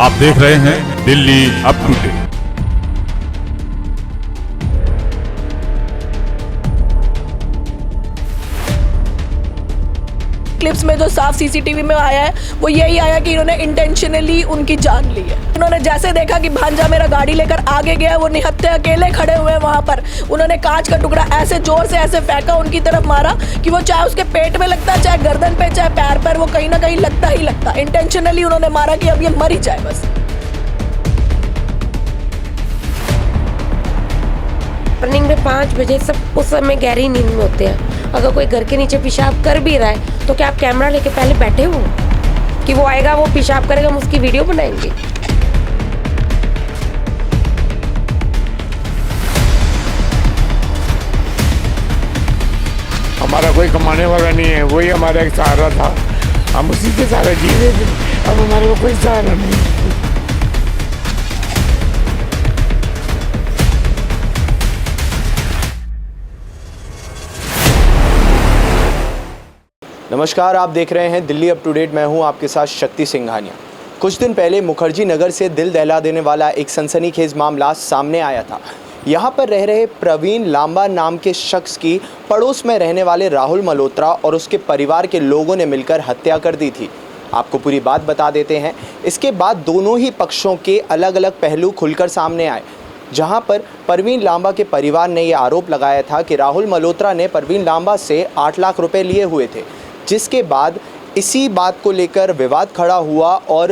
आप देख रहे हैं Delhi up to date. Clips में जो साफ सीसीटीवी में आया है वो यही आया कि इन्होंने इंटेंशनली उनकी जान ली है। उन्होंने जैसे देखा कि भांजा मेरा गाड़ी लेकर आगे गया, वो निहत्थे अकेले खड़े हुए हैं वहां पर। उन्होंने कांच का टुकड़ा ऐसे जोर से ऐसे फेंका, उनकी तरफ मारा कि वो चाहे उसके पेट में लगता, चाहे गर्दन पे, चाहे पैर पर, वो कहीं ना कहीं लगता ही लगता। इंटेंशनली उन्होंने मारा कि अब ये मर ही जाए बस। मॉर्निंग में 5 बजे सब उस समय गहरी नींद में होते हैं। अगर कोई घर के नीचे पेशाब कर भी रहा है तो क्या आप कैमरा लेके पहले बैठे हो कि वो आएगा, वो पेशाब करेगा, हम उसकी वीडियो बनाएंगे? हमारा कोई कमाने वाला नहीं है, वही हमारा एक सहारा था। हम उसी के सहारा जी रहे थे। अब हमारे को कोई सहारा नहीं। नमस्कार, आप देख रहे हैं दिल्ली अप टू डेट। मैं हूं आपके साथ शक्ति सिंघानिया। कुछ दिन पहले मुखर्जी नगर से दिल दहला देने वाला एक सनसनीखेज मामला सामने आया था। यहां पर रह रहे प्रवीण लांबा नाम के शख्स की पड़ोस में रहने वाले राहुल मल्होत्रा और उसके परिवार के लोगों ने मिलकर हत्या कर दी थी। आपको पूरी बात बता देते हैं। इसके बाद दोनों ही पक्षों के अलग अलग पहलू खुलकर सामने आए, जहां पर प्रवीण लांबा के परिवार ने यह आरोप लगाया था कि राहुल मल्होत्रा ने प्रवीण लांबा से 8 लाख रुपए लिए हुए थे, जिसके बाद इसी बात को लेकर विवाद खड़ा हुआ और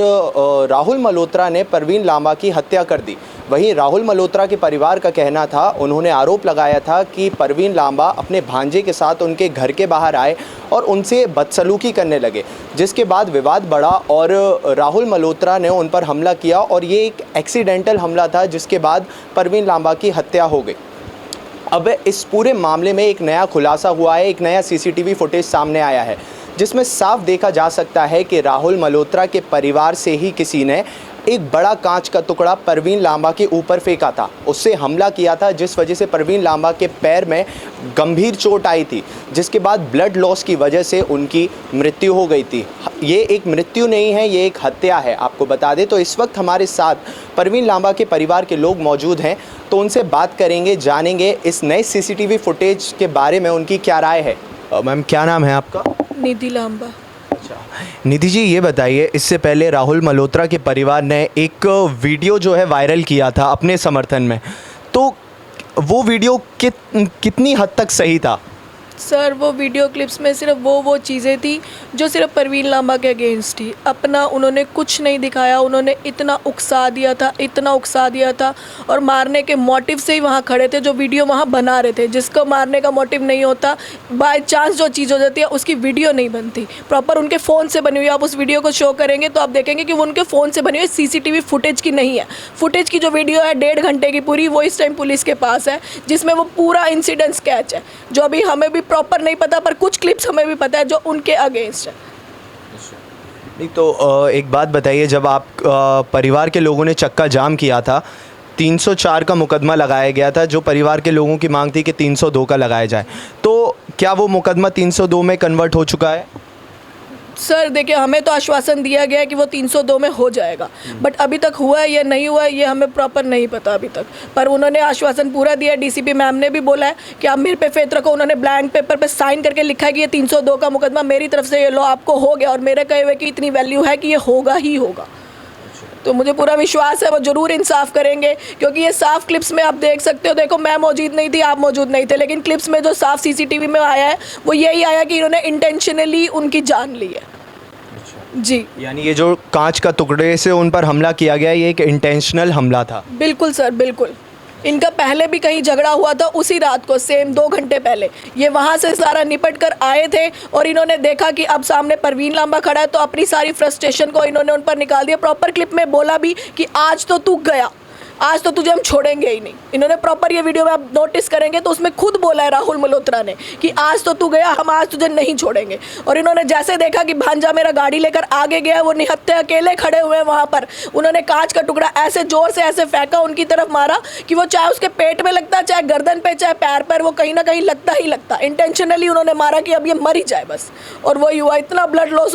राहुल मल्होत्रा ने प्रवीण लांबा की हत्या कर दी। वहीं राहुल मल्होत्रा के परिवार का कहना था, उन्होंने आरोप लगाया था कि प्रवीण लांबा अपने भांजे के साथ उनके घर के बाहर आए और उनसे बदसलूकी करने लगे, जिसके बाद विवाद बढ़ा और राहुल मल्होत्रा ने उन पर हमला किया और ये एक एक्सीडेंटल हमला था, जिसके बाद प्रवीण लांबा की हत्या हो गई। अब इस पूरे मामले में एक नया खुलासा हुआ है, एक नया सीसीटीवी फुटेज सामने आया है, जिसमें साफ देखा जा सकता है कि राहुल मल्होत्रा के परिवार से ही किसी ने एक बड़ा कांच का टुकड़ा प्रवीण लांबा के ऊपर फेंका था, उससे हमला किया था, जिस वजह से प्रवीण लांबा के पैर में गंभीर चोट आई थी, जिसके बाद ब्लड लॉस की वजह से उनकी मृत्यु हो गई थी। ये एक मृत्यु नहीं है, ये एक हत्या है। आपको बता दें तो इस वक्त हमारे साथ प्रवीण लांबा के परिवार के लोग मौजूद हैं, तो उनसे बात करेंगे, जानेंगे इस नए सीसीटीवी फुटेज के बारे में उनकी क्या राय है। मैम, क्या नाम है आपका? निधि लांबा। अच्छा, निधि जी, ये बताइए, इससे पहले राहुल मल्होत्रा के परिवार ने एक वीडियो जो है वायरल किया था अपने समर्थन में, तो वो वीडियो कितनी हद तक सही था? सर, वो वीडियो क्लिप्स में सिर्फ वो चीज़ें थी जो सिर्फ प्रवीण लांबा के अगेंस्ट थी। अपना उन्होंने कुछ नहीं दिखाया। उन्होंने इतना उकसा दिया था और मारने के मोटिव से ही वहाँ खड़े थे, जो वीडियो वहाँ बना रहे थे। जिसको मारने का मोटिव नहीं होता, बाय चांस जो चीज़ हो जाती है, उसकी वीडियो नहीं बनती। प्रॉपर उनके फ़ोन से बनी हुई। आप उस वीडियो को शो करेंगे तो आप देखेंगे कि वो उनके फ़ोन से बनी हुई, सीसीटीवी फुटेज की नहीं है। फुटेज की जो वीडियो है 1.5 घंटे की पूरी, वो इस टाइम पुलिस के पास है, जिसमें वो पूरा इंसिडेंट स्केच है, जो अभी हमें भी प्रॉपर नहीं पता, पर कुछ क्लिप्स हमें भी पता है जो उनके अगेंस्ट है। नहीं तो एक बात बताइए, जब आप परिवार के लोगों ने चक्का जाम किया था, 304 का मुकदमा लगाया गया था, जो परिवार के लोगों की मांग थी कि 302 का लगाया जाए, तो क्या वो मुकदमा 302 में कन्वर्ट हो चुका है? सर देखिए, हमें तो आश्वासन दिया गया है कि वो 302 में हो जाएगा, बट अभी तक हुआ है या नहीं हुआ है ये हमें प्रॉपर नहीं पता अभी तक। पर उन्होंने आश्वासन पूरा दिया है। डीसीपी मैम ने भी बोला है कि आप मेरे पे फेथ रखो। उन्होंने ब्लैंक पेपर पे साइन करके लिखा है कि ये 302 का मुकदमा मेरी तरफ से ये लो आपको हो गया, और मेरे कहे हुए की इतनी वैल्यू है कि ये होगा ही होगा। तो मुझे पूरा विश्वास है वो ज़रूर इंसाफ करेंगे, क्योंकि ये साफ क्लिप्स में आप देख सकते हो। देखो, मैं मौजूद नहीं थी, आप मौजूद नहीं थे, लेकिन क्लिप्स में जो साफ सीसीटीवी में आया है वो यही आया कि इन्होंने इंटेंशनली उनकी जान ली है। जी, यानी ये जो कांच का टुकड़े से उन पर हमला किया गया, ये एक इंटेंशनल हमला था? बिल्कुल सर, बिल्कुल। इनका पहले भी कहीं झगड़ा हुआ था, उसी रात को, सेम 2 घंटे पहले। ये वहाँ से सारा निपट कर आए थे और इन्होंने देखा कि अब सामने प्रवीण लांबा खड़ा है, तो अपनी सारी फ्रस्ट्रेशन को इन्होंने उन पर निकाल दिया। प्रॉपर क्लिप में बोला भी कि आज तो तू गया, आज तो तुझे हम छोड़ेंगे ही नहीं। इन्होंने प्रॉपर ये वीडियो में आप नोटिस करेंगे तो उसमें खुद बोला है राहुल मल्होत्रा ने कि आज तो तू गया, हम आज तुझे नहीं छोड़ेंगे। और इन्होंने जैसे देखा कि भांजा मेरा गाड़ी लेकर आगे गया, वो निहत्थे अकेले खड़े हुए हैं वहाँ पर। उन्होंने कांच का टुकड़ा ऐसे जोर से ऐसे फेंका, उनकी तरफ मारा कि वो चाहे उसके पेट में लगता, चाहे गर्दन पे, चाहे पैर पर, वो कहीं ना कहीं लगता ही लगता। इंटेंशनली उन्होंने मारा कि अब ये मर ही जाए बस, और वही हुआ। इतना ब्लड लॉस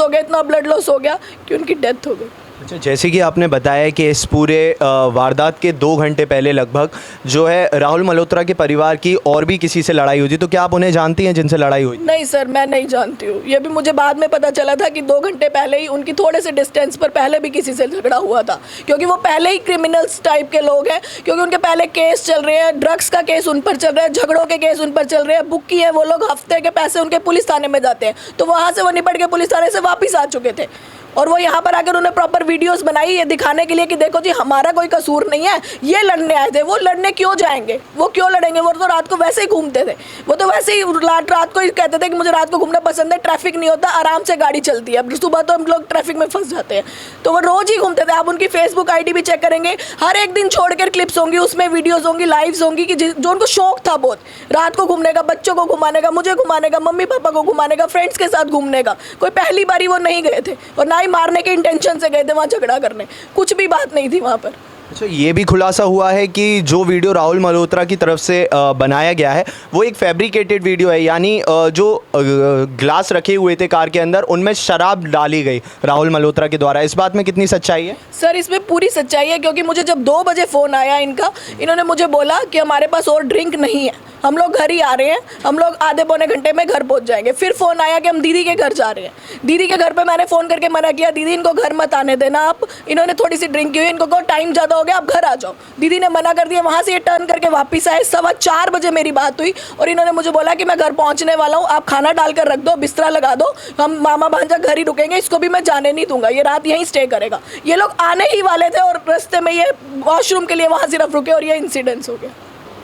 हो गया कि उनकी डेथ हो गई। अच्छा, जैसे कि आपने बताया कि इस पूरे वारदात के 2 घंटे पहले लगभग जो है राहुल मल्होत्रा के परिवार की और भी किसी से लड़ाई हुई थी, तो क्या आप उन्हें जानती हैं जिनसे लड़ाई हुई? नहीं सर, मैं नहीं जानती हूँ। ये भी मुझे बाद में पता चला था कि 2 घंटे पहले ही उनकी थोड़े से डिस्टेंस पर पहले भी किसी से झगड़ा हुआ था, क्योंकि वो पहले ही क्रिमिनल्स टाइप के लोग हैं, क्योंकि उनके पहले केस चल रहे हैं, ड्रग्स का केस उन पर चल रहा है, झगड़ों के केस उन पर चल रहे हैं, बुक किए वो लोग हफ्ते के पैसे उनके पुलिस थाने में जाते हैं, तो वहाँ से वो निपट के पुलिस थाने से वापस आ चुके थे। और वो यहाँ पर आकर उन्होंने प्रॉपर वीडियोस बनाई ये दिखाने के लिए कि देखो जी हमारा कोई कसूर नहीं है, ये लड़ने आए थे। वो लड़ने क्यों जाएंगे, वो क्यों लड़ेंगे? वो तो रात को वैसे ही घूमते थे, वो तो वैसे ही रात को ही कहते थे कि मुझे रात को घूमना पसंद है, ट्रैफिक नहीं होता, आराम से गाड़ी चलती है। अब सुबह तो हम लोग ट्रैफिक में फंस जाते हैं, तो वो रोज ही घूमते थे। आप उनकी फेसबुक आईडी भी चेक करेंगे, हर एक दिन छोड़कर क्लिप्स होंगी, उसमें वीडियोज़ होंगी, लाइव्स होंगी कि जो उनको शौक था बहुत रात को घूमने का, बच्चों को घुमाने का, मुझे घुमाने का, मम्मी पापा को घुमाने का, फ्रेंड्स के साथ घूमने का। कोई पहली बारी वो नहीं गए थे और ना ही मारने के इंटेंशन से गए थे वहाँ झगड़ा करने, कुछ भी बात नहीं थी वहाँ पर। अच्छा, ये भी खुलासा हुआ है कि जो वीडियो राहुल मल्होत्रा की तरफ से बनाया गया है वो एक फैब्रिकेटेड वीडियो है, यानी जो ग्लास रखे हुए थे कार के अंदर उनमें शराब डाली गई राहुल मल्होत्रा के द्वारा। इस बात में कितनी सच्चाई है? सर इसमें पूरी सच्चाई है, क्योंकि मुझे जब 2 बजे फ़ोन आया इनका, इन्होंने मुझे बोला कि हमारे पास और ड्रिंक नहीं है, हम लोग घर ही आ रहे हैं, हम लोग आधे पौने घंटे में घर पहुंच जाएंगे। फिर फ़ोन आया कि हम दीदी के घर जा रहे हैं। दीदी के घर पे मैंने फ़ोन करके मना किया, दीदी इनको घर मत आने देना आप, इन्होंने थोड़ी सी ड्रिंक की हुई, इनको कहो टाइम ज़्यादा हो गया आप घर आ जाओ। दीदी ने मना कर दिया, वहाँ से ये टर्न करके वापस आए। 4:15 बजे मेरी बात हुई और इन्होंने मुझे बोला कि मैं घर पहुँचने वाला हूँ, आप खाना डाल कर रख दो, बिस्तरा लगा दो, हम मामा भांजा घर ही रुकेंगे, इसको भी मैं जाने नहीं दूंगा, ये रात यहीं स्टे करेगा। ये लोग आने ही वाले थे और रास्ते में ये वॉशरूम के लिए वहाँ सिर्फ रुके और ये इंसिडेंट्स हो गया।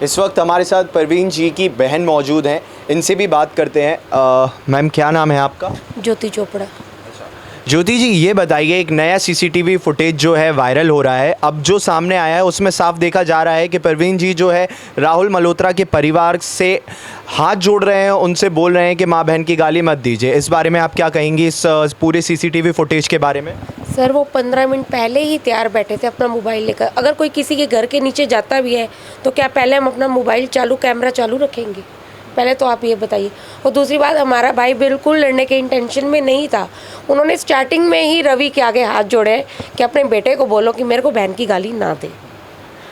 इस वक्त हमारे साथ परवीन जी की बहन मौजूद हैं, इनसे भी बात करते हैं। मैम क्या नाम है आपका? ज्योति चोपड़ा। ज्योति जी, ये बताइए, एक नया सीसीटीवी फुटेज जो है वायरल हो रहा है, अब जो सामने आया है उसमें साफ देखा जा रहा है कि परवीन जी जो है राहुल मल्होत्रा के परिवार से हाथ जोड़ रहे हैं, उनसे बोल रहे हैं कि माँ बहन की गाली मत दीजिए। इस बारे में आप क्या कहेंगी, इस पूरे सीसीटीवी फुटेज के बारे में? सर वो 15 मिनट पहले ही तैयार बैठे थे अपना मोबाइल लेकर। अगर कोई किसी के घर के नीचे जाता भी है तो क्या पहले हम अपना मोबाइल चालू, कैमरा चालू रखेंगे? पहले तो आप ये बताइए। और दूसरी बात, हमारा भाई बिल्कुल लड़ने के इंटेंशन में नहीं था। उन्होंने स्टार्टिंग में ही रवि के आगे हाथ जोड़े कि अपने बेटे को बोलो कि मेरे को बहन की गाली ना दे।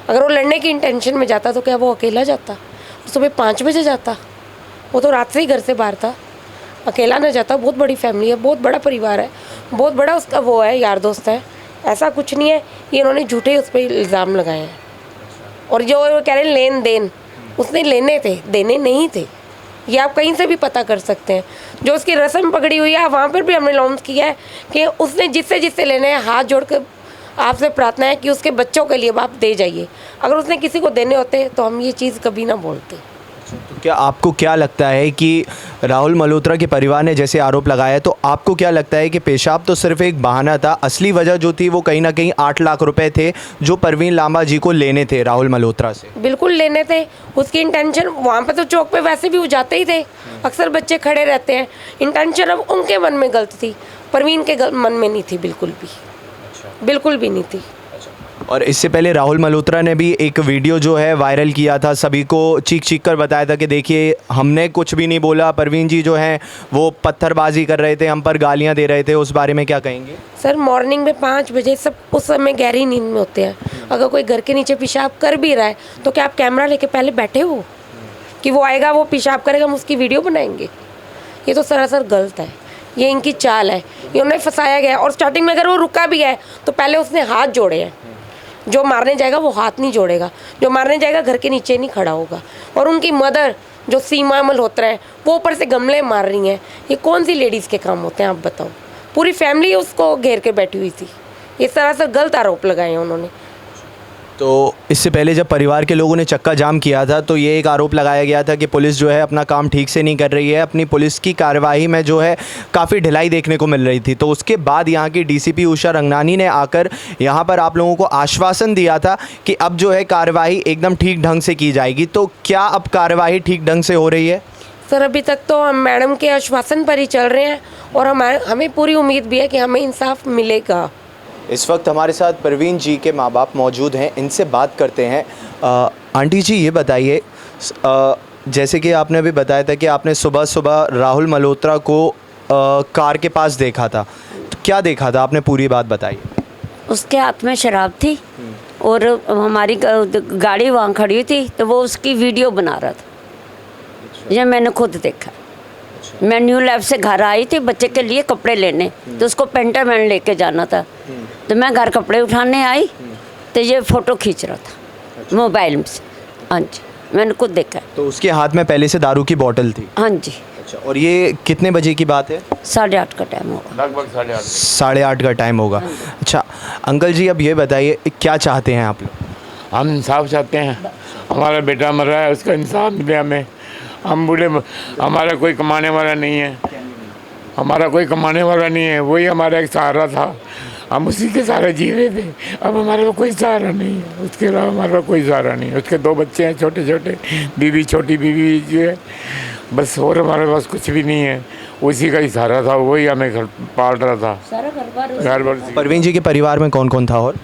अगर वो लड़ने की इंटेंशन में जाता तो क्या वो अकेला जाता? सुबह 5 बजे जाता? वो तो रात से ही घर से बाहर था, अकेला ना जाता। बहुत बड़ी फैमिली है, बहुत बड़ा परिवार है, बहुत बड़ा उसका वो है, यार दोस्त है। ऐसा कुछ नहीं है, ये इन्होंने झूठे उस पर इल्ज़ाम लगाए हैं। और जो कह रहे हैं लेन देन, उसने लेने थे, देने नहीं थे। ये आप कहीं से भी पता कर सकते हैं। जो उसकी रस्म पकड़ी हुई है वहाँ पर भी हमने लॉन्च किया है कि उसने जिससे जिससे लेने हैं हाथ जोड़ कर आपसे प्रार्थना है कि उसके बच्चों के लिए आप दे जाइए। अगर उसने किसी को देने होते तो हम ये चीज़ कभी ना बोलते। तो क्या आपको क्या लगता है कि राहुल मल्होत्रा के परिवार ने जैसे आरोप लगाया, तो आपको क्या लगता है कि पेशाब तो सिर्फ एक बहाना था, असली वजह जो थी वो कहीं ना कहीं 8 लाख रुपए थे जो परवीन लांबा जी को लेने थे राहुल मल्होत्रा से? बिल्कुल लेने थे। उसकी इंटेंशन वहाँ पे तो चौक पे वैसे भी वो जाते ही थे, अक्सर बच्चे खड़े रहते हैं। इंटेंशन अब उनके मन में गलत थी, परवीन के मन में नहीं थी, बिल्कुल भी, बिल्कुल भी नहीं थी। और इससे पहले राहुल मल्होत्रा ने भी एक वीडियो जो है वायरल किया था, सभी को चीख कर बताया था कि देखिए हमने कुछ भी नहीं बोला, परवीन जी जो हैं वो पत्थरबाजी कर रहे थे, हम पर गालियां दे रहे थे। उस बारे में क्या कहेंगे? सर मॉर्निंग में 5 बजे सब उस समय गहरी नींद में होते हैं। अगर कोई घर के नीचे पेशाब कर भी रहा है तो क्या आप कैमरा लेके पहले बैठे हो कि वो आएगा, वो पेशाब करेगा, हम उसकी वीडियो बनाएंगे? ये तो सरासर गलत है, ये इनकी चाल है, ये उन्हें फंसाया गया है। और स्टार्टिंग में अगर वो रुका भी है तो पहले उसने हाथ जोड़े हैं। जो मारने जाएगा वो हाथ नहीं जोड़ेगा, जो मारने जाएगा घर के नीचे नहीं खड़ा होगा। और उनकी मदर जो सीमा मल्होत्रा है वो ऊपर से गमले मार रही हैं। ये कौन सी लेडीज़ के काम होते हैं आप बताओ? पूरी फैमिली उसको घेर के बैठी हुई थी। इस तरह से गलत आरोप लगाए हैं उन्होंने। तो इससे पहले जब परिवार के लोगों ने चक्का जाम किया था तो ये एक आरोप लगाया गया था कि पुलिस जो है अपना काम ठीक से नहीं कर रही है, अपनी पुलिस की कार्यवाही में जो है काफ़ी ढिलाई देखने को मिल रही थी। तो उसके बाद यहाँ की डीसीपी उषा रंगनानी ने आकर यहाँ पर आप लोगों को आश्वासन दिया था कि अब जो है कार्यवाही एकदम ठीक ढंग से की जाएगी। तो क्या अब कार्यवाही ठीक ढंग से हो रही है? सर अभी तक तो हम मैडम के आश्वासन पर ही चल रहे हैं और हमें पूरी उम्मीद भी है कि हमें इंसाफ मिलेगा। इस वक्त हमारे साथ परवीन जी के माँ बाप मौजूद हैं, इनसे बात करते हैं। आंटी जी ये बताइए, जैसे कि आपने अभी बताया था कि आपने सुबह सुबह राहुल मल्होत्रा को कार के पास देखा था, तो क्या देखा था आपने? पूरी बात बताइए। उसके हाथ में शराब थी और हमारी गाड़ी वहाँ खड़ी थी तो वो उसकी वीडियो बना रहा था। ये मैंने खुद देखा। मैं न्यू लाइफ से घर आई थी बच्चे के लिए कपड़े लेने, तो उसको पेंटामैन लेके जाना था, तो मैं घर कपड़े उठाने आई तो ये फ़ोटो खींच रहा था मोबाइल से। हाँ जी, मैंने खुद देखा। तो उसके हाथ में पहले से दारू की बोतल थी? हाँ जी। अच्छा, और ये कितने बजे की बात है? 8:30 का टाइम होगा। लगभग 8:30। 8:30 का टाइम होगा। अच्छा अंकल जी, अब ये बताइए क्या चाहते हैं आप लोग? हम इंसाफ चाहते हैं, हमारा बेटा मर रहा है, उसका इंसाफ मिले हमें। हम बूढ़े, हमारा कोई कमाने वाला नहीं है, हमारा कोई कमाने वाला नहीं है, वही हमारा एक सहारा था, हम उसी के सहारे जी रहे थे। अब हमारे को कोई सहारा नहीं है, उसके अलावा हमारा कोई सहारा नहीं है। उसके 2 बच्चे हैं छोटे छोटे, बीवी, छोटी बीवी जो है, बस और हमारे पास कुछ भी नहीं है। उसी का ही सहारा था, वही हमें घर पाल रहा था। सारा घर भर। परवीन जी के परिवार में कौन कौन था? और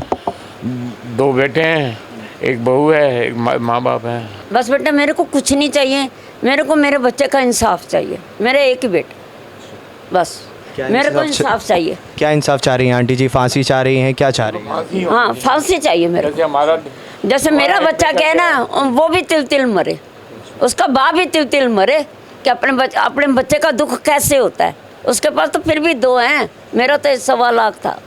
2 बेटे हैं, एक बहू है, एक माँ बाप है। बस बेटा मेरे को कुछ नहीं चाहिए, मेरे को मेरे बच्चे का इंसाफ चाहिए। मेरे एक ही बेटा, बस मेरे को इंसाफ चाहिए। क्या इंसाफ चाह रही हैं आंटी जी? फांसी चाह रही हैं? क्या चाह रही हैं? हाँ, फांसी चाहिए मेरे को। हमारा जैसे मेरा बच्चा कहे ना, वो भी तिल तिल मरे, उसका बाप भी तिल तिल मरे कि अपने बच्चे का दुख कैसे होता है। उसके पास तो फिर भी 2 हैं, मेरा तो 1.25 लाख था।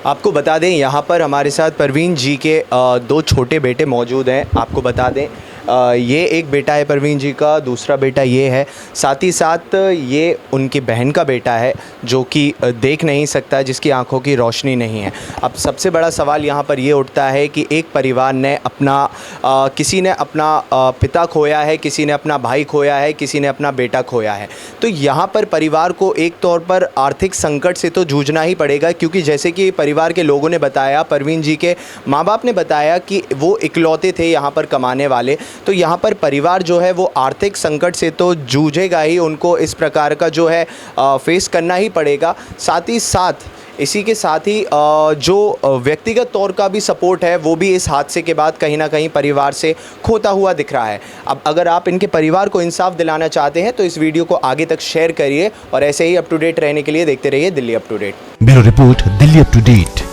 आपको बता दें यहाँ पर हमारे साथ परवीन जी के 2 छोटे बेटे मौजूद हैं। आपको बता दें ये एक बेटा है परवीन जी का, दूसरा बेटा ये है, साथ ही साथ ये उनकी बहन का बेटा है जो कि देख नहीं सकता, जिसकी आंखों की रोशनी नहीं है। अब सबसे बड़ा सवाल यहाँ पर ये उठता है कि एक परिवार ने अपना किसी ने अपना पिता खोया है, किसी ने अपना भाई खोया है, किसी ने अपना बेटा खोया है। तो यहाँ पर परिवार को एक तौर पर आर्थिक संकट से तो जूझना ही पड़ेगा, क्योंकि जैसे कि परिवार के लोगों ने बताया, परवीन जी के माँ बाप ने बताया कि वो इकलौते थे यहाँ पर कमाने वाले। तो यहाँ पर परिवार जो है वो आर्थिक संकट से तो जूझेगा ही, उनको इस प्रकार का जो है फेस करना ही पड़ेगा। साथ ही साथ इसी के साथ ही जो व्यक्तिगत तौर का भी सपोर्ट है वो भी इस हादसे के बाद कहीं ना कहीं परिवार से खोता हुआ दिख रहा है। अब अगर आप इनके परिवार को इंसाफ दिलाना चाहते हैं तो इस वीडियो को आगे तक शेयर करिए और ऐसे ही अप टू डेट रहने के लिए देखते रहिए Delhi up to date. Bureau report, Delhi up to date.